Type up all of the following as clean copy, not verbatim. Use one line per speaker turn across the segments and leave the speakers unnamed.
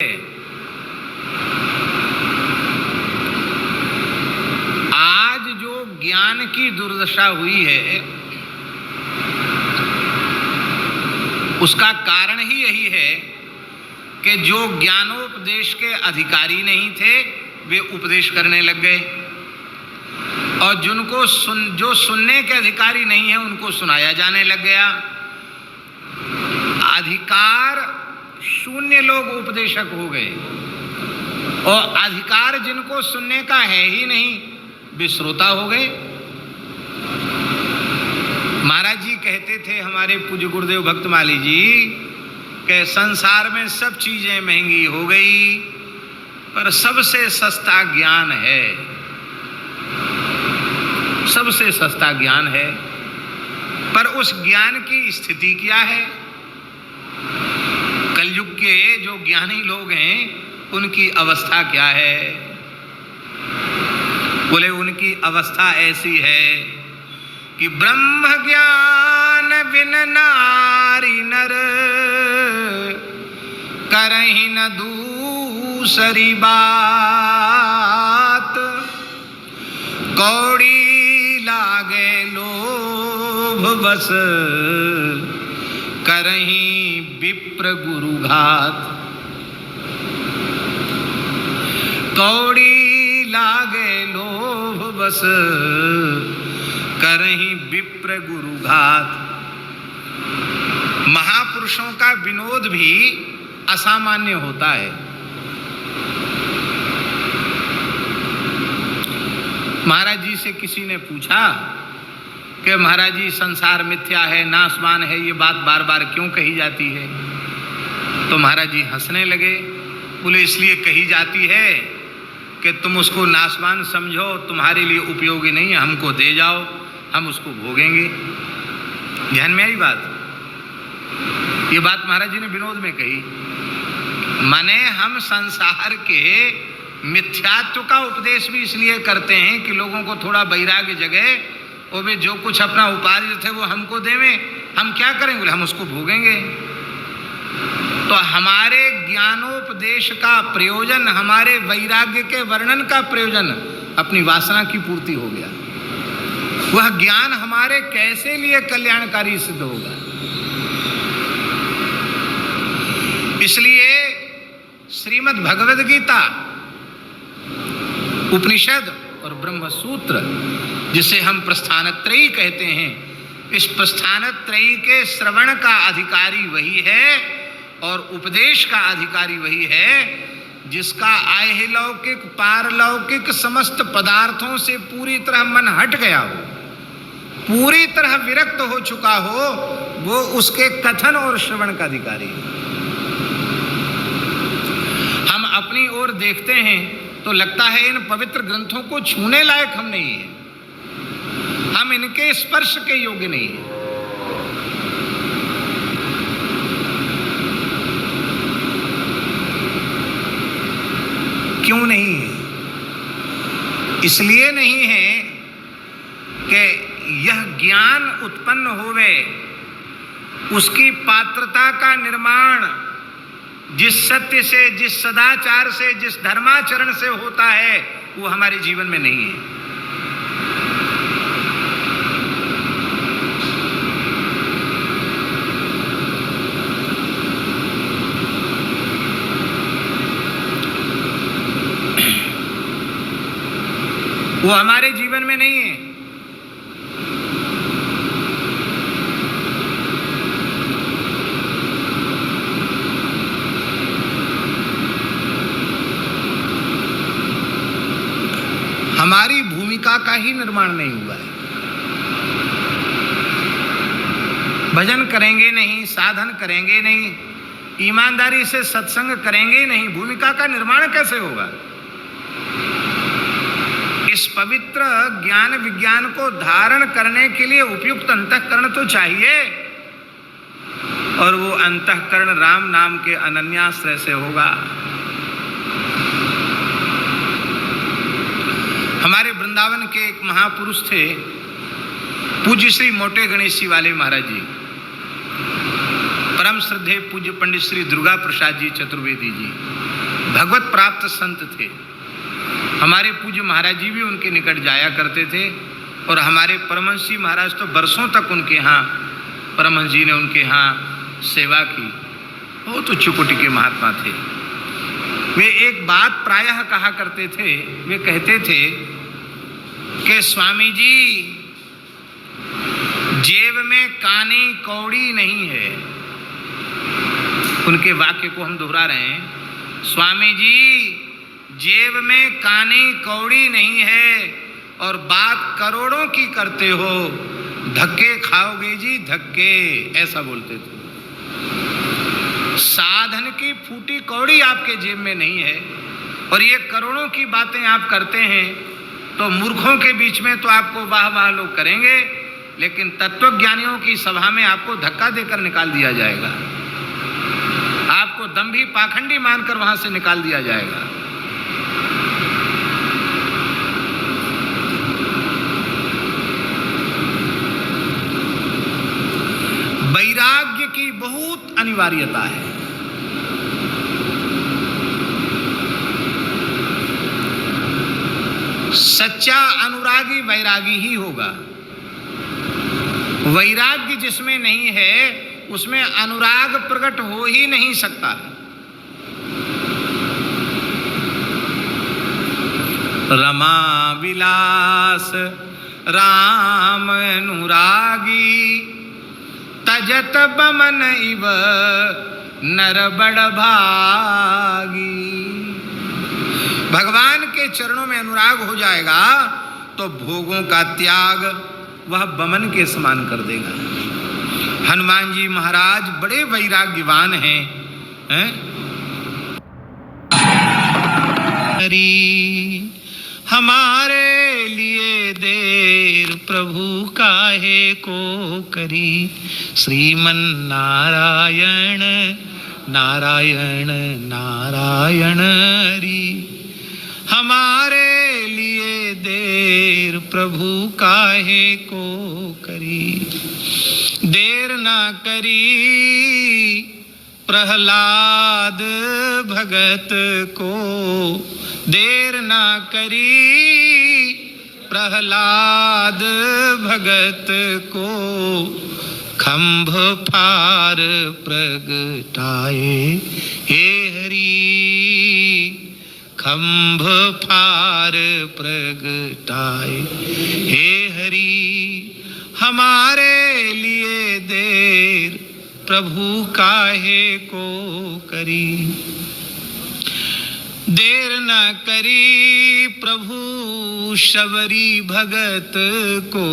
आज जो ज्ञान की दुर्दशा हुई है उसका कारण ही यही है कि जो ज्ञानोपदेश के अधिकारी नहीं थे वे उपदेश करने लग गए और जिनको जो सुनने के अधिकारी नहीं है उनको सुनाया जाने लग गया। अधिकार शून्य लोग उपदेशक हो गए और अधिकार जिनको सुनने का है ही नहीं वे श्रोता हो गए। महाराज जी कहते थे, हमारे पूज्य गुरुदेव भक्तमाली जी, कि संसार में सब चीजें महंगी हो गई पर सबसे सस्ता ज्ञान है, सबसे सस्ता ज्ञान है। पर उस ज्ञान की स्थिति क्या है? कलयुग के जो ज्ञानी लोग हैं उनकी अवस्था क्या है? बोले उनकी अवस्था ऐसी है कि ब्रह्म ज्ञान बिन नारी नर करहि न दूसरी बात, कौड़ी लागे लोभ बस करहि विप्र गुरु घात। कौड़ी लागे लोभ बस करहि विप्र गुरु घात। महापुरुषों का विनोद भी असामान्य होता है। महाराज जी से किसी ने पूछा कि महाराज जी संसार मिथ्या है, नाशवान है, ये बात बार बार क्यों कही जाती है? तो महाराज जी हंसने लगे। बोले इसलिए कही जाती है कि तुम उसको नाशवान समझो, तुम्हारे लिए उपयोगी नहीं है, हमको दे जाओ, हम उसको भोगेंगे। ध्यान में आई बात? ये बात महाराज जी ने विनोद में कही। माने हम संसार के मिथ्यात्व का उपदेश भी इसलिए करते हैं कि लोगों को थोड़ा वैराग्य जगे और वे जो कुछ अपना उपार्जित है वो हमको देवें, हम क्या करेंगे? बोले हम उसको भोगेंगे। तो हमारे ज्ञानोपदेश का प्रयोजन, हमारे वैराग्य के वर्णन का प्रयोजन अपनी वासना की पूर्ति हो गया। वह ज्ञान हमारे कैसे लिए कल्याणकारी सिद्ध होगा? इसलिए श्रीमद् भगवद गीता, उपनिषद और ब्रह्म सूत्र, जिसे हम प्रस्थानत्रयी कहते हैं, इस प्रस्थानत्रयी के श्रवण का अधिकारी वही है और उपदेश का अधिकारी वही है जिसका आह्लौकिक पारलौकिक समस्त पदार्थों से पूरी तरह मन हट गया हो, पूरी तरह विरक्त हो चुका हो, वो उसके कथन और श्रवण का अधिकारी है। हम अपनी ओर देखते हैं तो लगता है इन पवित्र ग्रंथों को छूने लायक हम नहीं है, हम इनके स्पर्श के योग्य नहीं है। क्यों नहीं है? इसलिए नहीं है कि यह ज्ञान उत्पन्न होवे, उसकी पात्रता का निर्माण जिस सत्य से, जिस सदाचार से, जिस धर्माचरण से होता है वो हमारे जीवन में नहीं है। वो हमारे जीवन में नहीं है। हमारी भूमिका का ही निर्माण नहीं हुआ है। भजन करेंगे नहीं, साधन करेंगे नहीं, ईमानदारी से सत्संग करेंगे नहीं, भूमिका का निर्माण कैसे होगा? इस पवित्र ज्ञान विज्ञान को धारण करने के लिए उपयुक्त अंतःकरण तो चाहिए और वो अंतःकरण राम नाम के अनन्याश्रय से होगा। हमारे वृंदावन के एक महापुरुष थे, पूज्य श्री मोटे गणेश जी वाले महाराज जी, परम श्रद्धेय पूज्य पंडित श्री दुर्गा प्रसाद जी चतुर्वेदी जी। भगवत प्राप्त संत थे। हमारे पूज्य महाराज जी भी उनके निकट जाया करते थे और हमारे परमहंस जी महाराज तो वर्षों तक उनके यहाँ, परमहंस जी ने उनके यहाँ सेवा की। बहुत उच्च कोटि के महात्मा थे। वे एक बात प्रायः कहा करते थे, वे कहते थे कि स्वामी जी, जेब में कानी कौड़ी नहीं है। उनके वाक्य को हम दोहरा रहे हैं। स्वामी जी, जेब में कानी कौड़ी नहीं है और बात करोड़ों की करते हो, धक्के खाओगे जी धक्के, ऐसा बोलते थे। साधन की फूटी कौड़ी आपके जेब में नहीं है और ये करोड़ों की बातें आप करते हैं, तो मूर्खों के बीच में तो आपको वाह वाह लोग करेंगे, लेकिन तत्वज्ञानियों की सभा में आपको धक्का देकर निकाल दिया जाएगा, आपको दंभी पाखंडी मानकर वहां से निकाल दिया जाएगा। वैराग्य की बहुत अनिवार्यता है। सच्चा अनुरागी वैरागी ही होगा। वैराग्य जिसमें नहीं है उसमें अनुराग प्रकट हो ही नहीं सकता। रमा विलास राम अनुरागी, तजत बमन इव नर बड़ भागी। भगवान के चरणों में अनुराग हो जाएगा तो भोगों का त्याग वह बमन के समान कर देगा। हनुमान जी महाराज बड़े वैराग्यवान हैं, हरि हमारे लिए देर प्रभु काहे को करी। श्रीमन नारायण नारायण नारायण हरि हमारे लिए देर प्रभु काहे को करी। देर ना करी प्रहलाद भगत को, देर ना करी प्रहलाद भगत को। खंभ फार प्रगटाए हे हरि, खंभ फार प्रगटाए हे हरि हमारे लिए देर प्रभु काहे को करी। देर न करी प्रभु शबरी भगत को,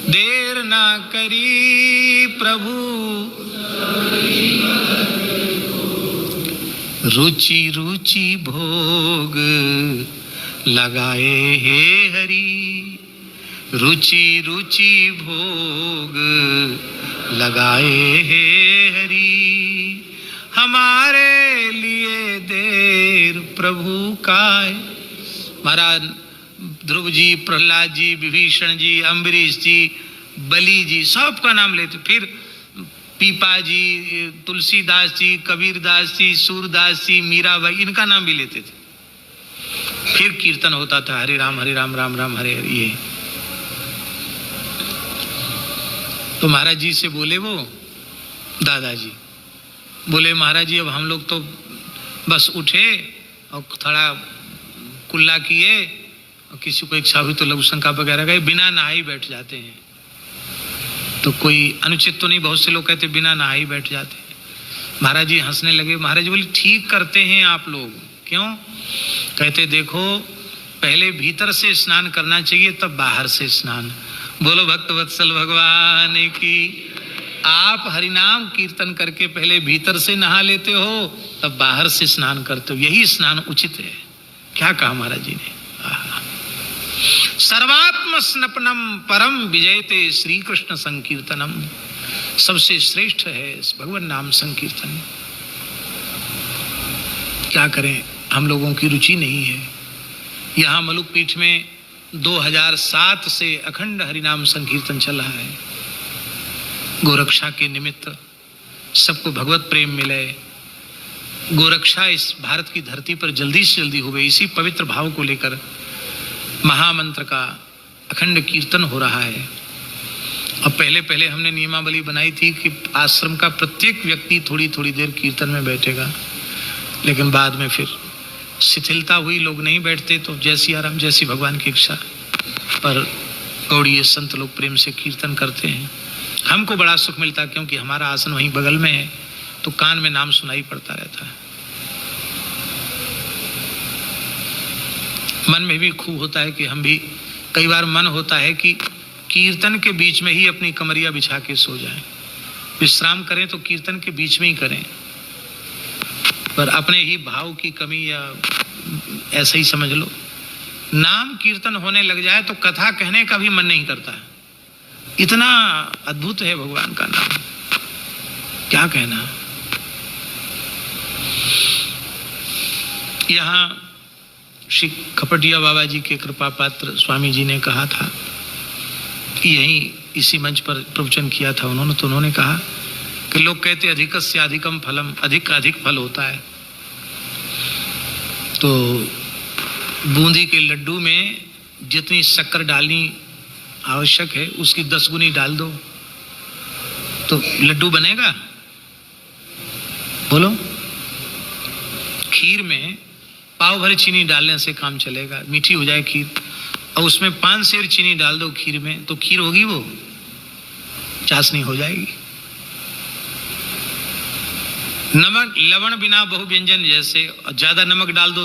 देर न करी प्रभु रुचि रुचि भोग लगाए हे हरि, रुचि रुचि भोग लगाए हे हरि हमारे लिए देर प्रभु काय। महाराज ध्रुव जी, प्रहलाद जी, विभीषण जी, अम्बरीश जी, बलि जी, सबका नाम लेते। फिर पीपा जी, तुलसीदास जी, कबीरदास जी, सूरदास जी, मीराबाई, इनका नाम भी लेते थे। फिर कीर्तन होता था हरे राम राम राम हरे हरे। ये तो महाराज जी से बोले वो दादाजी, बोले महाराज जी अब हम लोग तो बस उठे और थोड़ा कुल्ला किए और किसी को इच्छा हुई तो लघु शंका वगैरह गए, बिना नहाई बैठ जाते हैं। तो कोई अनुचित तो नहीं, बहुत से लोग कहते बिना नहाई बैठ जाते हैं। महाराज जी हंसने लगे। महाराज जी बोले ठीक करते हैं आप लोग। क्यों? कहते देखो पहले भीतर से स्नान करना चाहिए तब बाहर से स्नान। बोलो भक्त वत्सल भगवान की। आप हरिनाम कीर्तन करके पहले भीतर से नहा लेते हो तब बाहर से स्नान करते हो, यही स्नान उचित है। क्या कहा महाराज जी ने? सर्वात्म स्नपनम परम विजयते श्री कृष्ण संकीर्तनम। सबसे श्रेष्ठ है भगवान नाम संकीर्तन। क्या करें, हम लोगों की रुचि नहीं है। यहाँ मलुक पीठ में 2007 से अखंड हरिनाम संकीर्तन चल रहा है। गोरक्षा के निमित्त सबको भगवत प्रेम मिले,
गोरक्षा इस भारत की धरती पर जल्दी से जल्दी हो गई। इसी पवित्र भाव को लेकर महामंत्र का अखंड कीर्तन हो रहा है। अब पहले हमने नियमावली बनाई थी कि आश्रम का प्रत्येक व्यक्ति थोड़ी थोड़ी देर कीर्तन में बैठेगा, लेकिन बाद में फिर शिथिलता हुई, लोग नहीं बैठते, तो जैसी आराम जैसी भगवान की इच्छा। पर गौड़ीय संत लोग प्रेम से कीर्तन करते हैं। हमको बड़ा सुख मिलता है क्योंकि हमारा आसन वहीं बगल में है, तो कान में नाम सुनाई पड़ता रहता है। मन में भी खूब होता है कि हम भी, कई बार मन होता है कि कीर्तन के बीच में ही अपनी कमरिया बिछा के सो जाएं, विश्राम करें तो कीर्तन के बीच में ही करें। पर अपने ही भाव की कमी या ऐसा ही समझ लो, नाम कीर्तन होने लग जाए तो कथा कहने का भी मन नहीं करता है। इतना अद्भुत है भगवान का नाम, क्या कहना। यहाँ श्री कपटिया बाबा जी के कृपा पात्र स्वामी जी ने कहा था कि यहीं इसी मंच पर प्रवचन किया था उन्होंने, तो उन्होंने कहा कि लोग कहते अधिकस्य अधिकम फलम, अधिक का अधिक फल होता है। तो बूंदी के लड्डू में जितनी शक्कर डालनी आवश्यक है उसकी 10 गुनी डाल दो तो लड्डू बनेगा? बोलो। खीर में पाव भर चीनी डालने से काम चलेगा, मीठी हो जाए खीर, और उसमें 5 सेर चीनी डाल दो खीर में, तो खीर होगी, वो चाशनी हो जाएगी। नमक लवण बिना बहुव्यंजन जैसे, ज्यादा नमक डाल दो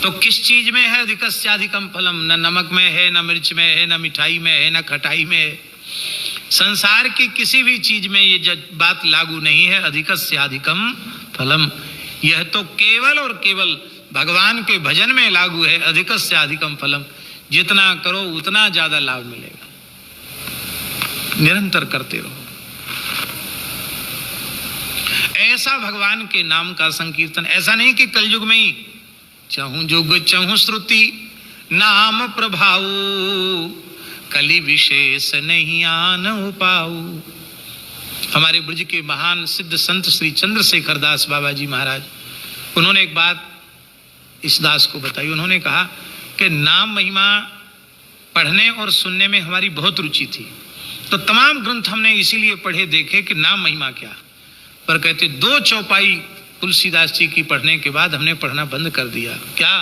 तो किस चीज में है अधिकस्याधिकम फलम? न नमक में है, न मिर्च में है, न मिठाई में है, न खटाई में है। संसार की किसी भी चीज में ये बात लागू नहीं है अधिकस्याधिकम फलम। यह तो केवल और केवल भगवान के भजन में लागू है, अधिकस्याधिकम फलम। जितना करो उतना ज्यादा लाभ मिलेगा, निरंतर करते रहो। ऐसा भगवान के नाम का संकीर्तन, ऐसा नहीं कि कलयुग में ही चहु जुग चहु श्रुति नाम प्रभाऊ, कलि विशेष नहीं आन उपाऊ। हमारे ब्रज के महान सिद्ध संत श्री चंद्रशेखर दास बाबा जी महाराज, उन्होंने एक बात इस दास को बताई। उन्होंने कहा कि नाम महिमा पढ़ने और सुनने में हमारी बहुत रुचि थी, तो तमाम ग्रंथ हमने इसीलिए पढ़े देखे कि नाम महिमा क्या। पर कहते 2 चौपाई तुलसीदास जी की पढ़ने के बाद हमने पढ़ना बंद कर दिया। क्या?